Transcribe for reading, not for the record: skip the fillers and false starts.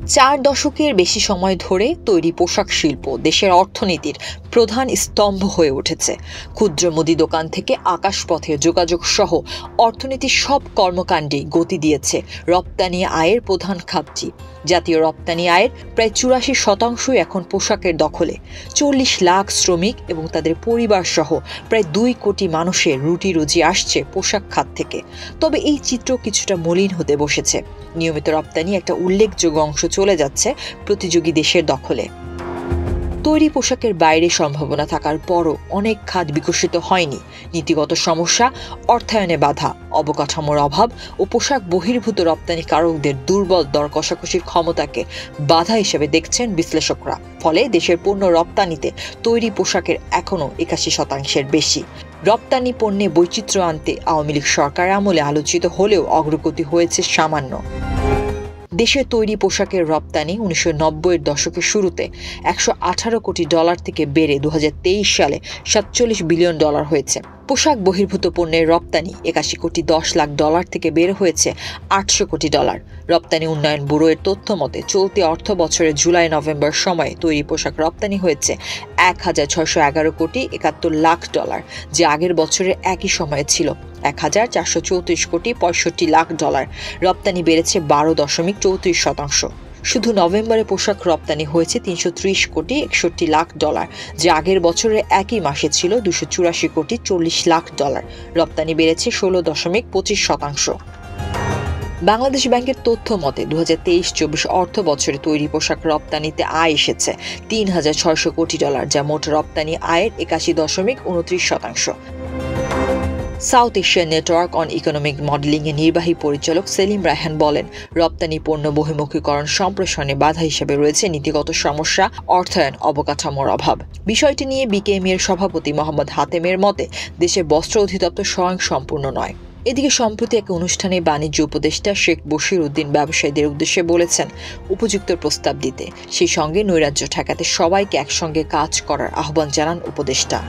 4 দশকের বেশি সময় ধরে তৈরি পোশাক শিল্প দেশের অর্থনীতির প্রধান স্তম্ভ হয়ে উঠেছে। ক্ষুদ্র মুদি দোকান থেকে আকাশপথে যোগাযোগ সহ অর্থনীতির সব কর্মকাণ্ডে গতি দিয়েছে রপ্তানি আয়ের প্রধান খাতটি। জাতীয় রপ্তানি আয়ের প্রায় 84% এখন পোশাকের দখলে। 40 লাখ শ্রমিক এবং তাদের পরিবার সহ প্রায় 2 কোটি মানুষের রুটি রুজি আসছে পোশাক খাত থেকে। তবে এই চিত্র কিছুটা মলিন হতে বসেছে। নিয়মিত রপ্তানি একটা উল্লেখযোগ্য অংশ চলে যাচ্ছে প্রতিযোগী দেশের দখলে। তৈরি পোশাকের বাইরে সম্ভাবনা থাকার পরও অনেক খাত বিকশিত হয়নি। নীতিগত সমস্যা, অর্থায়নে বাধা, অবকাঠামোর অভাব ও পোশাক বহির্ভূত রপ্তানিকারকদের দুর্বল দর কষাকষির ক্ষমতাকে বাধা হিসেবে দেখছেন বিশ্লেষকরা। ফলে দেশের পণ্য রপ্তানিতে তৈরি পোশাকের এখনও 81% বেশি। রপ্তানি পণ্যে বৈচিত্র্য আনতে আওয়ামী লীগ সরকার আমলে আলোচিত হলেও অগ্রগতি হয়েছে সামান্য। দেশে তৈরি পোশাকের রপ্তানি 1990-এর দশকের শুরুতে $118 কোটি থেকে বেড়ে 2023 সালে $47 বিলিয়ন হয়েছে। পোশাক বহির্ভূত পণ্যের রপ্তানি $81 কোটি থেকে বের হয়েছে $800 কোটি। রপ্তানি উন্নয়ন ব্যুরোর তথ্য মতে চলতি অর্থ বছরের জুলাই-নভেম্বর সময়ে তৈরি পোশাক রপ্তানি হয়েছে $1,611 কোটি $71 লাখ, যা আগের বছরের একই সময়ে ছিল $1,434 কোটি $65 লাখ। রপ্তানি বেড়েছে 12.34%। শুধু নভেম্বরে পোশাক রপ্তানি হয়েছে $330 কোটি $61 লাখ, যা আগের বছরের একই মাসে ছিল $284 কোটি $40 লাখ। রপ্তানি বেড়েছে 16.25%। বাংলাদেশ ব্যাংকের তথ্য মতে 2023-24 অর্থ বছরে তৈরি পোশাক রপ্তানিতে আয় এসেছে $3,600 কোটি, যা মোট রপ্তানি আয়ের 81.29%। South Asian network on economic মডেলিংয়ের নির্বাহী পরিচালক সেলিম রায়হান বলেন, রপ্তানি পণ্য বহির্মুখীকরণ সম্প্রসারণে বাধা হিসেবে রয়েছে নীতিগত সমস্যা, অর্থায়ন, অবকাঠামোর অভাব। বিষয়টি নিয়ে বিকেএমইএর সভাপতি মোহাম্মদ হাতেমের মতে, দেশের বস্ত্র অধিদপ্তর স্বয়ংসম্পূর্ণ নয়। এদিকে সম্প্রতি এক অনুষ্ঠানে বাণিজ্য উপদেষ্টা শেখ বশির উদ্দিন ব্যবসায়ীদের উদ্দেশ্যে বলেছেন, উপযুক্ত প্রস্তাব দিতে, সেই সঙ্গে নৈরাজ্য ঠেকাতে সবাইকে একসঙ্গে কাজ করার আহ্বান জানান উপদেষ্টা।